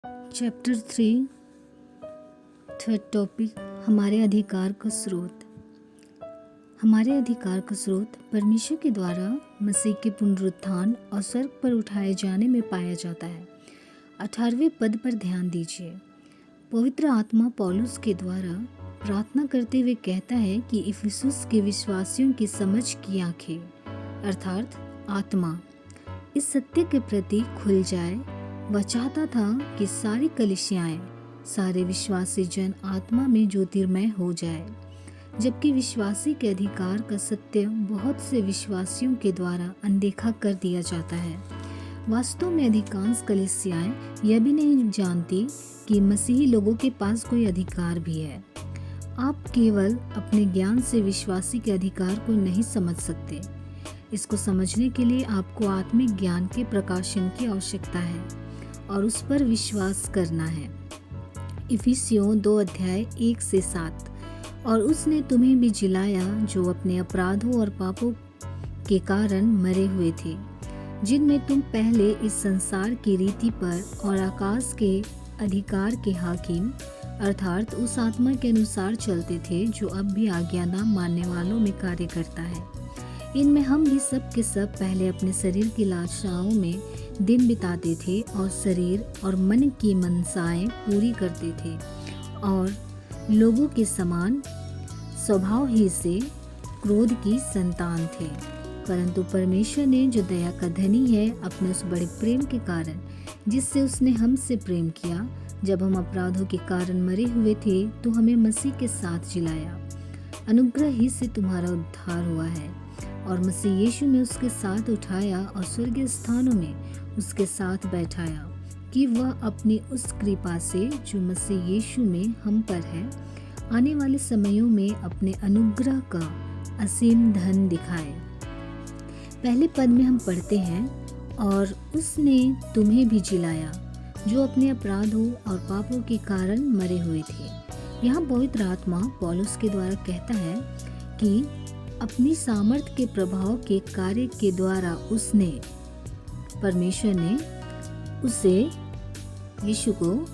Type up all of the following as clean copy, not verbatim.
Chapter 3 third topic हमारे अधिकार का स्रोत। हमारे अधिकार का स्रोत परमेश्वर के द्वारा मसीह के पुनरुत्थान और स्वर्ग पर उठाए जाने में पाया जाता है। 18वें पद पर ध्यान दीजिए। पवित्र आत्मा पौलुस के द्वारा प्रार्थना करते हुए कहता है कि इफिसुस के विश्वासियों की समझ की आंखें अर्थात आत्मा इस सत्य के प्रति खुल जाए। वह चाहता था कि सारी कलीसियाएं, सारे विश्वासी जन आत्मा में ज्योतिर्मय हो जाए, जबकि विश्वासी के अधिकार का सत्य बहुत से विश्वासियों के द्वारा अनदेखा कर दिया जाता है। वास्तव में अधिकांश कलीसियाएं यह भी नहीं जानती कि मसीही लोगों के पास कोई अधिकार भी है। आप केवल अपने ज्ञान से विश्वासी के अधिकार को नहीं समझ सकते। इसको समझने के लिए आपको आत्मिक ज्ञान के प्रकाशन की आवश्यकता है और उस पर विश्वास करना है। इफिसियों 2:1-7। और उसने तुम्हें भी जिलाया जो अपने अपराधों और पापों के कारण मरे हुए थे, जिनमें तुम पहले इस संसार की रीति पर और आकाश के अधिकार के हाकिम अर्थात उस आत्मा के अनुसार चलते थे जो अब भी आज्ञा न मानने वालों में कार्य करता है। इनमें हम भी सब के सब पहले अपने शरीर की लालसाओं में दिन बिताते थे और शरीर और मन की मनसाएं पूरी करते थे और लोगों के समान स्वभाव ही से क्रोध की संतान थे। परंतु परमेश्वर ने जो दया का धनी है, अपने उस बड़े प्रेम के कारण जिससे उसने हमसे प्रेम किया, जब हम अपराधों के कारण मरे हुए थे तो हमें मसीह के साथ जिलाया। अनुग्रह ही से तुम्हारा उद्धार हुआ है और मसीह यीशु में उसके साथ उठाया और स्वर्गीय स्थानों में उसके साथ बैठाया, कि वह अपनी उस कृपा से जो मसीह यीशु में हम पर है, आने वाले समयों में अपने अनुग्रह का असीम धन दिखाए। पहले पद में हम पढ़ते हैं, और उसने तुम्हें भी जिलाया जो अपने अपराधों और पापों के कारण मरे हुए थे। यहाँ पवित्र आत्मा पौलुस के द्वारा कहता है कि अपनी सामर्थ्य के प्रभाव के कार्य के द्वारा परमेश्वर ने उसे यीशु को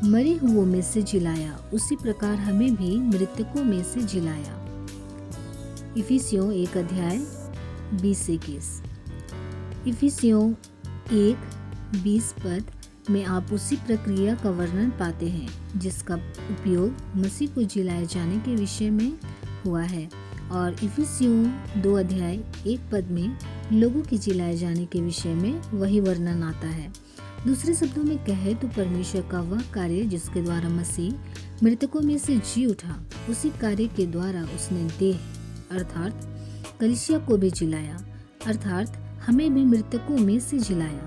मरे हुओं में से जिलाया, उसी प्रकार हमें भी मृतकों में से जिलाया। इफिसियों 1:20-21। इफिसियों 1:20 पद में आप उसी प्रक्रिया का वर्णन पाते हैं जिसका उपयोग मसीह को जिलाए जाने के विषय में हुआ है, और इफिसियों 2:1 पद में लोगों के जिलाए जाने के विषय में वही वर्णन आता है। दूसरे शब्दों में कहे तो परमेश्वर का वह कार्य जिसके द्वारा मसीह मृतकों में से जी उठा, उसी कार्य के द्वारा उसने देह अर्थात कलीसिया को भी जिलाया, अर्थात हमें भी मृतकों में से जिलाया।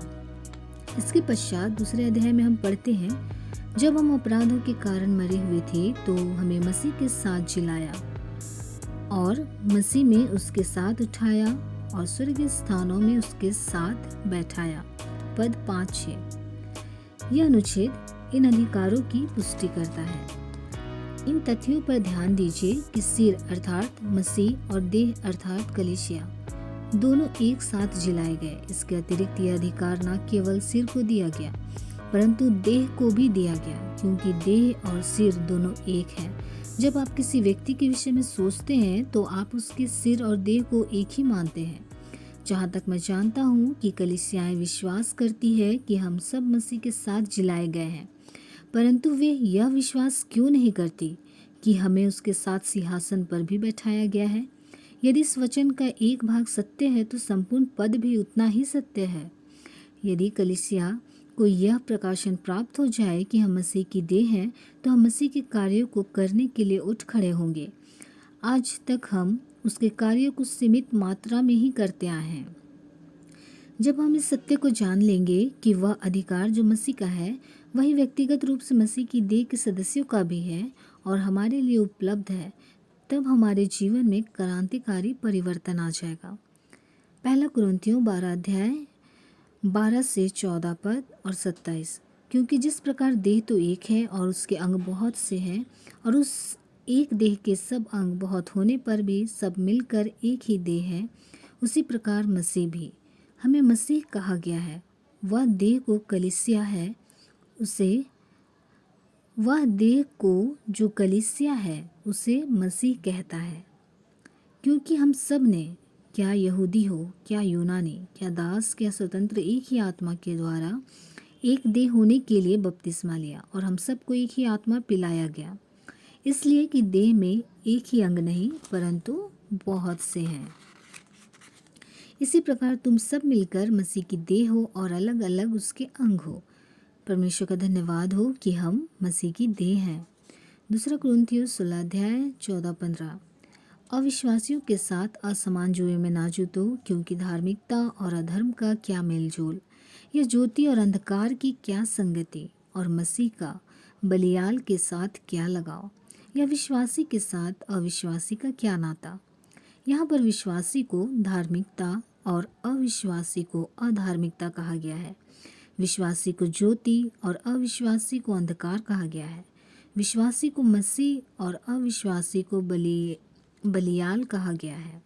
इसके पश्चात दूसरे अध्याय में हम पढ़ते हैं, जब हम अपराधों के कारण मरे हुए थे तो हमें मसीह के साथ जिलाया और मसीह में उसके साथ उठाया और स्वर्गीय स्थानों में उसके साथ बैठाया। पद 5-6। यह अनुच्छेद इन अधिकारों की पुष्टि करता है। इन तथ्यों पर ध्यान दीजिए कि सिर अर्थात मसीह और देह अर्थात कलीसिया दोनों एक साथ जिलाए गए। इसके अतिरिक्त यह अधिकार न केवल सिर को दिया गया परंतु देह को भी दिया गया, क्योंकि देह और सिर दोनों एक हैं। जब आप किसी व्यक्ति के विषय में सोचते हैं तो आप उसके सिर और देह को एक ही मानते हैं। जहाँ तक मैं जानता हूँ कि कलीसियाएं विश्वास करती है कि हम सब मसीह के साथ जिलाए गए हैं, परंतु वे यह विश्वास क्यों नहीं करती कि हमें उसके साथ सिंहासन पर भी बैठाया गया है। यदि इस वचन का एक भाग सत्य है तो संपूर्ण पद भी उतना ही सत्य है। यदि कलीसिया को यह प्रकाशन प्राप्त हो जाए कि हम मसीह की देह हैं, तो हम मसीह के कार्यों को करने के लिए उठ खड़े होंगे। आज तक हम उसके कार्यों को सीमित मात्रा में ही करते आए हैं। जब हम इस सत्य को जान लेंगे कि वह अधिकार जो मसीह का है वही व्यक्तिगत रूप से मसीह की देह के सदस्यों का भी है और हमारे लिए उपलब्ध है, तब हमारे जीवन में क्रांतिकारी परिवर्तन आ जाएगा। पहला कुरिन्थियों 12:14 पद और 27। क्योंकि जिस प्रकार देह तो एक है और उसके अंग बहुत से हैं, और उस एक देह के सब अंग बहुत होने पर भी सब मिलकर एक ही देह है, उसी प्रकार मसीह भी। हमें मसीह कहा गया है, वह देह को कलीसिया है, उसे वह देह को जो कलीसिया है उसे मसीह कहता है, क्योंकि हम सब ने, क्या यहूदी हो क्या यूनानी, क्या दास क्या स्वतंत्र, एक ही आत्मा के द्वारा एक देह होने के लिए बपतिस्मा लिया और हम सबको एक ही आत्मा पिलाया गया, इसलिए कि देह में एक ही अंग नहीं परंतु बहुत से हैं। इसी प्रकार तुम सब मिलकर मसीह की देह हो और अलग अलग उसके अंग हो। परमेश्वर का धन्यवाद हो कि हम मसीह की देह हैं। 2 कुरिन्थियों 16 अध्याय 14-15। अविश्वासियों के साथ असमान जुए में ना जूतो, क्योंकि धार्मिकता और अधर्म का क्या मेलजोल, यह ज्योति और अंधकार की क्या संगति, और मसीह का बलियाल के साथ क्या लगाव, या विश्वासी के साथ अविश्वासी का क्या नाता। यहाँ पर विश्वासी को धार्मिकता और अविश्वासी को अधार्मिकता कहा गया है। विश्वासी को ज्योति और अविश्वासी को अंधकार कहा गया है। विश्वासी को मसीह और अविश्वासी को बलियाल कहा गया है।